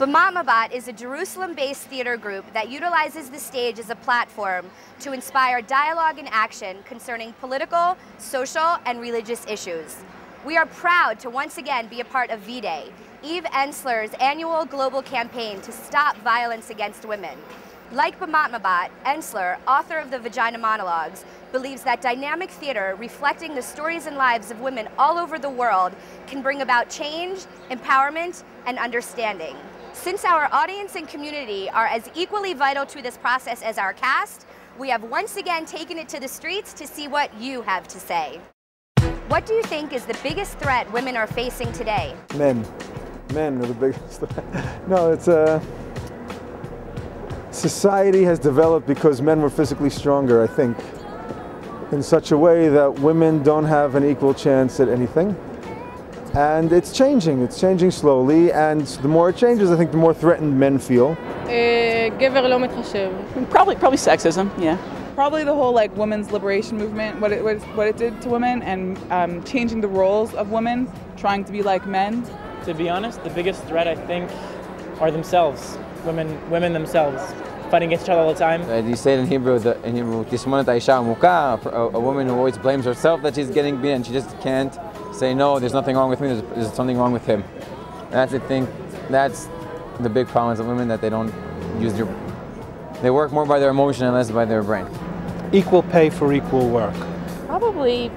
BaMatMaBat is a Jerusalem-based theater group that utilizes the stage as a platform to inspire dialogue and action concerning political, social, and religious issues. We are proud to once again be a part of V-Day, Eve Ensler's annual global campaign to stop violence against women. Like BaMatMaBat, Ensler, author of the Vagina Monologues, believes that dynamic theater reflecting the stories and lives of women all over the world can bring about change, empowerment, and understanding. Since our audience and community are as equally vital to this process as our cast, we have once again taken it to the streets to see what you have to say. What do you think is the biggest threat women are facing today? Men. Men are the biggest threat. No, it's society has developed because men were physically stronger, I think, in such a way that women don't have an equal chance at anything. And it's changing slowly, and the more it changes, I think the more threatened men feel. Probably sexism, yeah. Probably the whole women's liberation movement, what it did to women, and changing the roles of women, trying to be like men. To be honest, the biggest threat I think are themselves, women themselves, fighting against each other all the time. You say it in Hebrew, "Tismonet ha'isha hamukah," a woman who always blames herself that she's getting beaten, and she just can't say, no, there's nothing wrong with me, there's something wrong with him. That's, I think, that's the big problem with women, that they don't use they work more by their emotion and less by their brain. Equal pay for equal work. Probably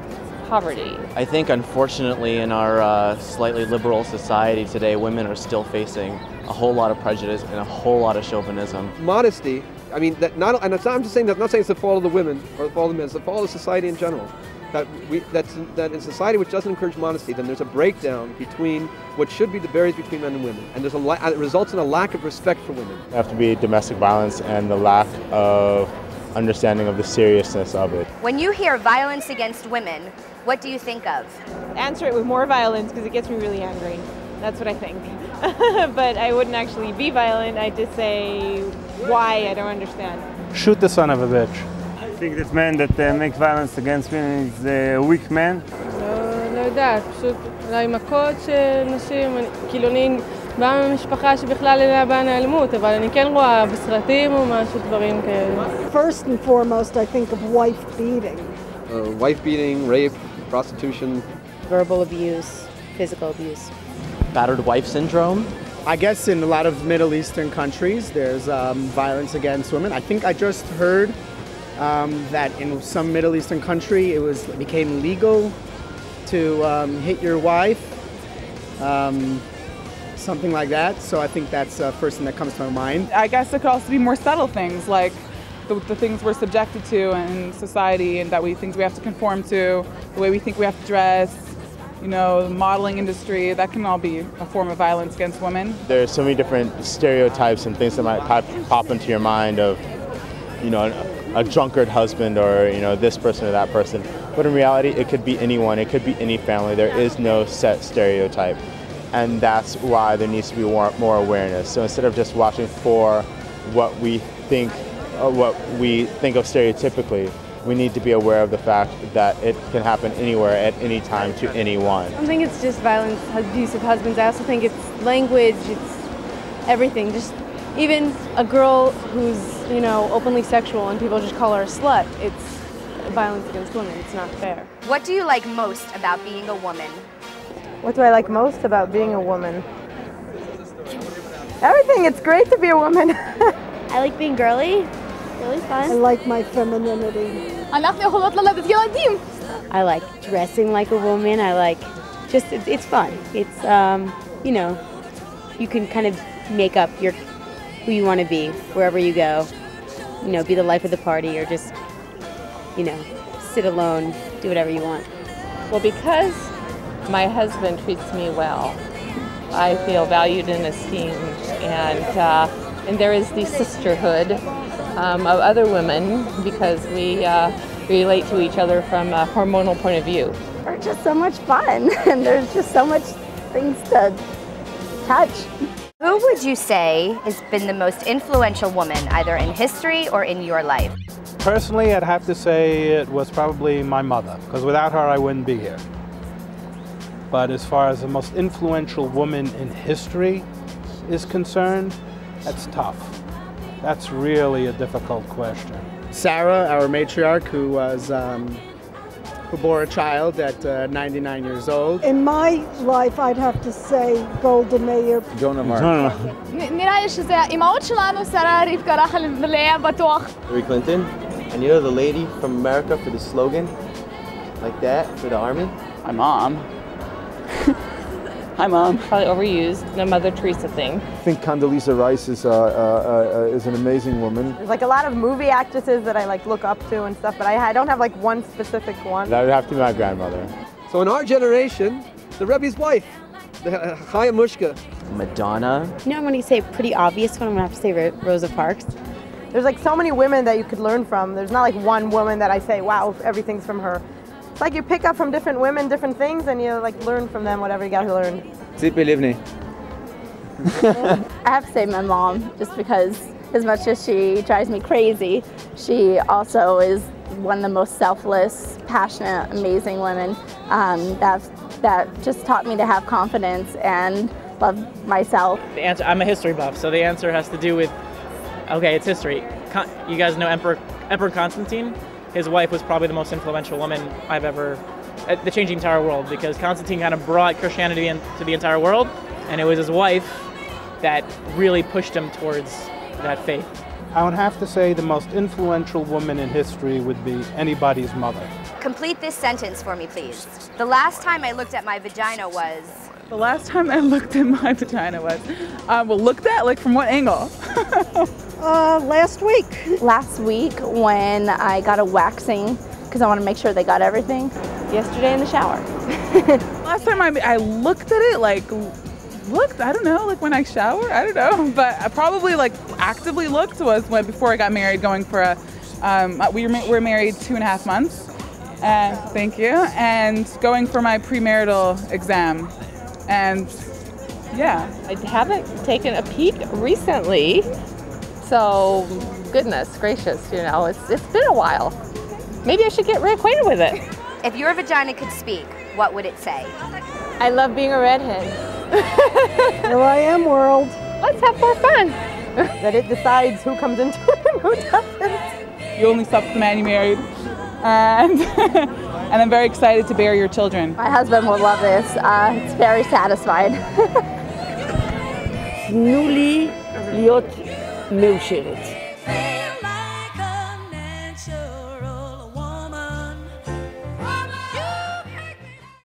poverty. I think, unfortunately, in our slightly liberal society today, women are still facing a whole lot of prejudice and a whole lot of chauvinism. Modesty, I mean, I'm just saying that, not saying it's the fault of the women or the fault of the men, it's the fault of society in general. That in society which doesn't encourage modesty, then there's a breakdown between what should be the barriers between men and women, and it results in a lack of respect for women. There have to be domestic violence and the lack of understanding of the seriousness of it. When you hear violence against women, what do you think of? Answer it with more violence because it gets me really angry. That's what I think. But I wouldn't actually be violent, I'd just say why, I don't understand. Shoot the son of a bitch. I think that man that makes violence against women is a weak man. לא יודעת, פשוט אולי מכות של נשים, כאילו אני באה ממשפחה שבכלל אליה באה נעלמות, אבל אני כן רואה בסרטים או משהו דברים כאלה. First and foremost, I think of wife beating. Wife beating, rape, prostitution. Verbal abuse, physical abuse. Battered wife syndrome. I guess in a lot of Middle Eastern countries, there's violence against women. I think I just heard that in some Middle Eastern country it became legal to hit your wife, something like that. So I think that's the first thing that comes to my mind. I guess there could also be more subtle things, like the things we're subjected to in society, and that things we have to conform to, the way we think we have to dress, you know, the modeling industry. That can all be a form of violence against women. There's so many different stereotypes and things that might pop into your mind of, you know, a drunkard husband, or, you know, this person or that person. But in reality, it could be anyone, it could be any family. There is no set stereotype. And that's why there needs to be more awareness. So instead of just watching for what we think of stereotypically, we need to be aware of the fact that it can happen anywhere at any time to anyone. I don't think it's just violence, abusive husbands. I also think it's language, it's everything. Just even a girl who's, you know, openly sexual and people just call her a slut, it's violence against women. It's not fair. What do you like most about being a woman? What do I like most about being a woman? Everything. It's great to be a woman. I like being girly. Really fun. I like my femininity. I like dressing like a woman. I like just, it's fun. It's, you know, you can kind of make up who you want to be wherever you go. You know, be the life of the party, or just, you know, sit alone, do whatever you want. Well, because my husband treats me well, I feel valued and esteemed, and there is the sisterhood of other women, because we relate to each other from a hormonal point of view. We're just so much fun, and there's just so much things to touch. Who would you say has been the most influential woman, either in history or in your life? Personally, I'd have to say it was probably my mother, because without her I wouldn't be here. But as far as the most influential woman in history, is concerned, that's tough. That's really a difficult question. Sarah, our matriarch, who bore a child at 99 years old. In my life, I'd have to say Golda Meir. Joan of Arc. Hillary Clinton. And you know the lady from America for the slogan? Like that, for the army? My mom. Hi, Mom. Probably overused, the Mother Teresa thing. I think Condoleezza Rice is an amazing woman. There's like a lot of movie actresses that I like look up to and stuff, but I don't have like one specific one. That would have to be my grandmother. So in our generation, the Rebbe's wife, the Chaya Mushka. Madonna. You know, when you say pretty obvious one, I'm gonna have to say Rosa Parks. There's like so many women that you could learn from. There's not like one woman that I say, wow, everything's from her. It's like you pick up from different women, different things, and you like learn from them whatever you got to learn. Tzipi Livni. I have to say my mom, just because as much as she drives me crazy, she also is one of the most selfless, passionate, amazing women that just taught me to have confidence and love myself. The answer, I'm a history buff, so the answer has to do with, okay, it's history. You guys know Emperor Constantine? His wife was probably the most influential woman I've ever, the changing entire world, because Constantine kind of brought Christianity into the entire world, and it was his wife that really pushed him towards that faith. I would have to say the most influential woman in history would be anybody's mother. Complete this sentence for me, please. The last time I looked at my vagina was... The last time I looked at my vagina was... well, looked at? Like, from what angle? Last week. Last week when I got a waxing, because I want to make sure they got everything. Yesterday in the shower. Last time I looked at it, like, I don't know, like when I shower, I don't know. But I probably like actively looked was when before I got married, going for a, we were married 2.5 months. And thank you. And going for my premarital exam. And yeah. I haven't taken a peek recently. So, goodness gracious, you know, it's been a while. Maybe I should get reacquainted with it. If your vagina could speak, what would it say? I love being a redhead. Here I am, world. Let's have more fun. That it decides who comes into it and who doesn't. You only slept with the man you married. And, and I'm very excited to bear your children. My husband will love this. It's very satisfied. תנו לי להיות מאושרת.